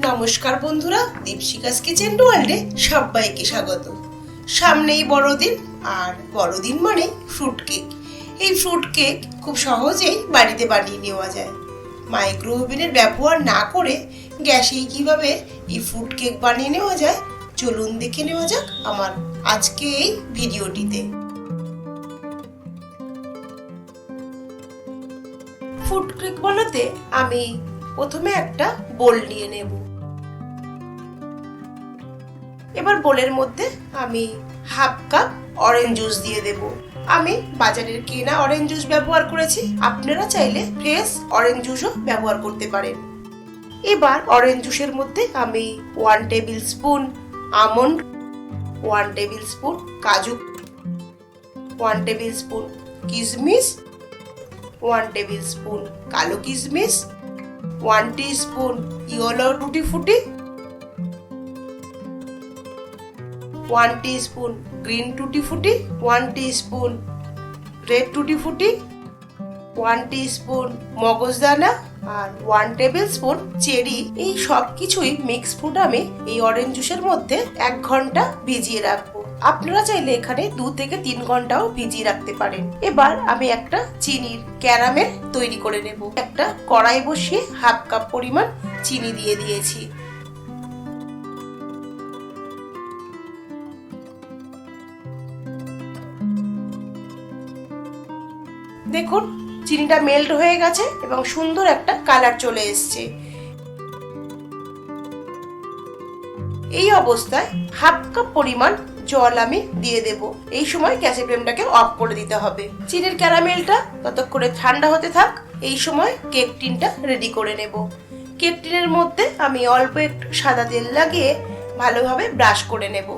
নমস্কার বন্ধুরা, দীপশিকাস কিচেন ওয়ার্ল্ডে সবাইকে স্বাগত। সামনেই বড়দিন, আর বড়দিন মানে ফ্রুট কেক। এই ফ্রুট কেক খুব সহজেই বাড়িতে বানিয়ে নেওয়া যায়। মাইক্রো ওভেনের ব্যবহার না করে গ্যাসেই কিভাবে এই ফ্রুট কেক বানিয়ে নেওয়া যায়, চলুন দেখে নেওয়া যাক আমার আজকে এই ভিডিওটিতে। ফ্রুট কেক বানাতে আমি প্রথমে একটা বোল নিয়ে নেব। এবার বোলের মধ্যে আমি হাফ কাপ অরেঞ্জ জুস দিয়ে দেব। আমি বাজারের কেনা অরেঞ্জ জুস ব্যবহার করেছি, আপনারা চাইলে ফ্রেশ অরেঞ্জ জুসও ব্যবহার করতে পারেন। এবার অরেঞ্জ জুসের মধ্যে আমি 1 table spoon almond, 1 table spoon কাজু, 1 টেবিল স্পুন কিশমিশ, 1 টেবিল স্পুন কালো কিশমিশ, 1 টিস্পুন ইয়েলো টুটি ফুটি, 1 টিস্পুন গ্রিন টুটি ফুটি, 1 টিস্পুন রেড টুটি ফুটি, 1 টিস্পুন মগজদানা আর 1 টেবিল স্পুন চেরি। এই সব কিছুই মিক্স ফ্রুট আমি এই অরেঞ্জ জুসের মধ্যে 1 ঘন্টা ভিজিয়ে রাখবো। আপনারা চাইলে এখানে 2 থেকে 3 ঘন্টাও ভিজিয়ে রাখতে পারেন। এবার আমি একটা চিনির ক্যারামেল তৈরি করে নেব। একটা কড়াই বসিয়ে হাফ কাপ পরিমাণ চিনি দিয়ে দিয়েছি। দেখুন চিনিটা মেল্ট হয়ে গেছে এবং সুন্দর একটা কালার চলে এসেছে। এই অবস্থায় হাফ কাপ পরিমাণ জল আমি দিয়ে দেব। এই সময় গ্যাসের ফ্লেমটাকে অফ করে দিতে হবে। চিনির ক্যারামেলটা ততক্ষণে ঠান্ডা হতে থাক। এই সময় কেক টিনটা রেডি করে নেব। কেক টিনের মধ্যে আমি অল্প একটু সাদা তেল লাগিয়ে ভালোভাবে ব্রাশ করে নেব।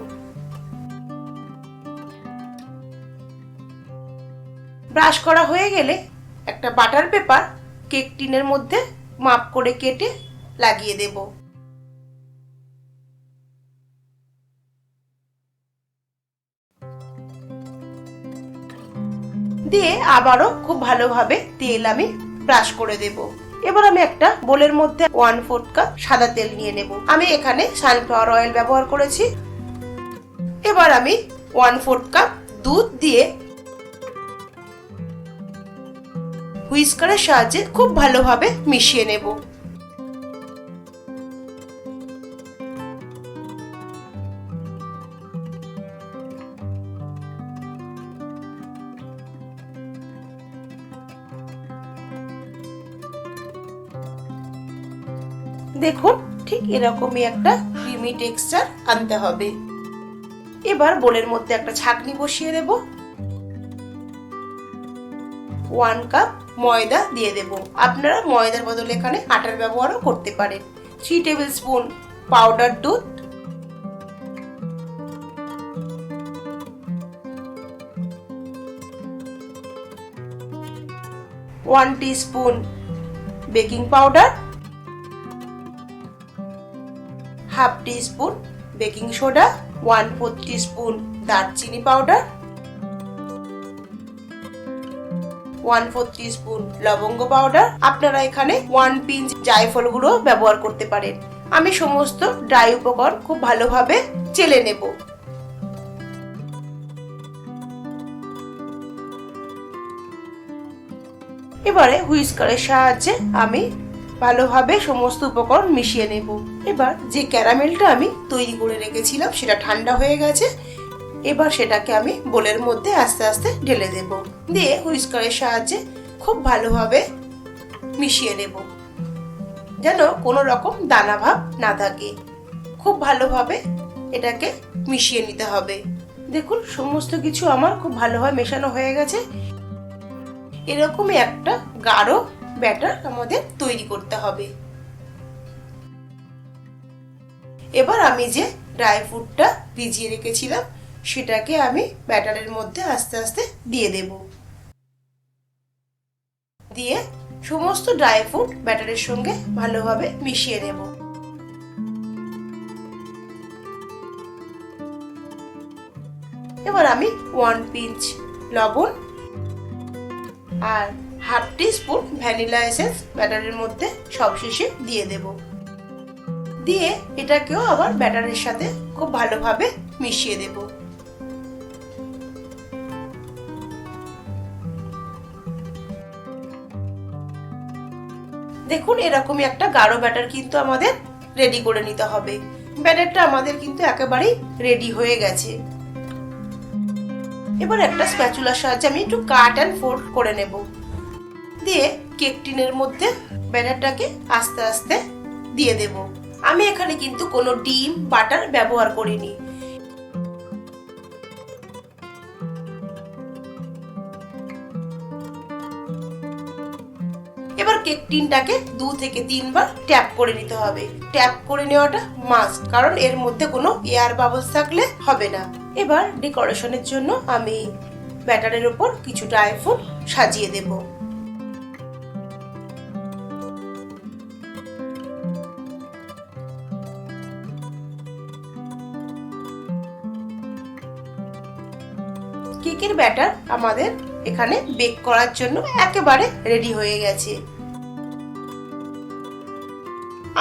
ব্রাশ করা হয়ে গেলে একটা বাটার পেপার কেক টিনের মধ্যে মাপ করে কেটে লাগিয়ে দেব। দিয়ে আবারও খুব ভালোভাবে তেল আমি ব্রাশ করে দেব। এবার আমি একটা বোলের মধ্যে 1/4 কাপ সাদা তেল নিয়ে নেব। আমি এখানে সানফ্লাওয়ার অয়েল ব্যবহার করেছি। এবার আমি 1/4 কাপ দুধ দিয়ে হুইস্কারের সাহায্যে খুব ভালোভাবে মিশিয়ে নেব। দেখুন ঠিক এরকমই একটা ক্রিমি টেক্সচার আনতে হবে। এবার বোলের মধ্যে একটা ছাঁকনি বসিয়ে দেব। 1 কাপ ময়দা দিয়ে দেব। আপনারা ময়দার বদলে এখানে আটার ব্যবহারও করতে পারেন। 3 টেবিল স্পুন পাউডার দুধ, 1 teaspoon baking powder, half teaspoon baking soda, 1/4 teaspoon দারচিনি পাউডার, 1/4 টিস্পুন লবঙ্গ পাউডার। আপনারা এখানে 1 পিঞ্চ জায়ফল গুঁড়ো ব্যবহার করতে পারেন। আমি সমস্ত ড্রাই উপকরণ খুব ভালোভাবে চেলে নেব। এবারে হুইস্কারের সাহায্যে আমি ভালোভাবে সমস্ত উপকরণ মিশিয়ে নেব। এবার যে ক্যারামেলটা আমি তৈরি করে রেখেছিলাম সেটা ঠান্ডা হয়ে গেছে। এবার সেটাকে আমি বোলের মধ্যে আস্তে আস্তে ঢেলে দেব। দিয়ে হুইস্কারের সাহায্যে খুব ভালোভাবে মিশিয়ে নেব, যেন কোনো রকম দানা ভাব না থাকে। খুব ভালোভাবে এটাকে মিশিয়ে নিতে হবে। দেখুন সমস্ত কিছু আমার খুব ভালোভাবে মেশানো হয়ে গেছে। এরকমই একটা গাঢ় ব্যাটার আমাদের তৈরি করতে হবে। এবার আমি যে ড্রাই ফ্রুটটা ভিজিয়ে রেখেছিলাম সেটাকে আমি ব্যাটারের মধ্যে আস্তে আস্তে দিয়ে দেব। দিয়ে সমস্ত ড্রাই ফ্রুট ব্যাটারের সঙ্গে ভালোভাবে মিশিয়ে নেব। এবার আমি 1 পিঞ্চ লবণ আর হাফ টিস্পুন ভ্যানিলা এসেন্স ব্যাটারের মধ্যে সবশেষে দিয়ে দেব। দিয়ে এটাকেও আবার ব্যাটারের সাথে খুব ভালোভাবে মিশিয়ে দেব। দেখুন এরকমই একটা গাঢ় ব্যাটার কিন্তু আমাদের রেডি করে নিতে হবে। ব্যাটারটা আমাদের কিন্তু একেবারেই রেডি হয়ে গেছে। এবার একটা স্প্যাচুলার সাহায্যে আমি একটু কাট অ্যান্ড ফোল্ড করে নেব। দিয়ে কেক টিনের মধ্যে ব্যাটারটাকে আস্তে আস্তে দিয়ে দেব। আমি এখানে কিন্তু কোনো ডিম বাটার ব্যবহার করিনি। এবার কেক টিনটাকে 2 থেকে 3 বার ট্যাপ করে নিতে হবে। ট্যাপ করে নেওয়াটা মাস্ট, কারণ এর মধ্যে কোনো এয়ার বাবলস থাকলে হবে না। এবার ডেকোরেশনের জন্য আমি ব্যাটারের উপর কিছু ড্রাই ফ্রুট সাজিয়ে দেব। কেকের ব্যাটার আমাদের এখানে বেক করার জন্য একেবারে রেডি হয়ে গেছে।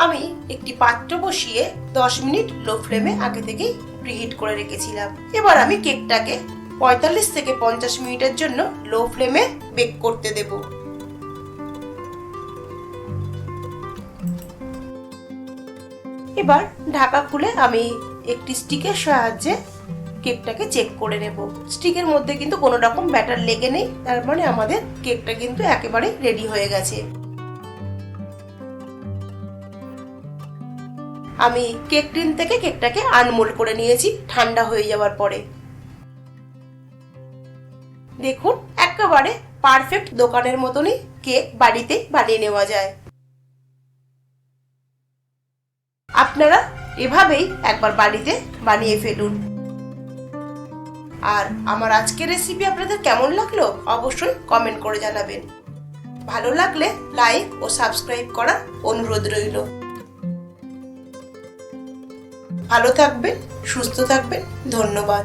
আমি একটি পাত্র বসিয়ে 10 মিনিট লো ফ্লেমে আগে থেকেই প্রিহিট করে রেখেছিলাম। এবার আমি কেকটাকে 45 থেকে 50 মিনিটের জন্য লো ফ্লেমে বেক করতে দেব। এবার ঢাকা খুলে আমি একটি স্টিকের সাহায্যে কেকটাকে চেক করে নেব। স্টিকের মধ্যে কিন্তু কোনো রকম ব্যাটার লেগে নেই, তার মানে আমাদের কেকটা কিন্তু একেবারে রেডি হয়ে গেছে। আমি কেক টিন থেকে কেকটাকে আনমোল্ড করে নিয়েছি ঠান্ডা হয়ে যাওয়ার পরে। দেখুন একেবারে পারফেক্ট দোকানের মতনই কেক বাড়িতে বানিয়ে নেওয়া যায়। আপনারা এভাবেই একবার বাড়িতে বানিয়ে ফেলুন। আর আমার আজকের রেসিপি আপনাদের কেমন লাগলো অবশ্যই কমেন্ট করে জানাবেন। ভালো লাগলে লাইক ও সাবস্ক্রাইব করার অনুরোধ রইল। ভালো থাকবেন, সুস্থ থাকবেন, ধন্যবাদ।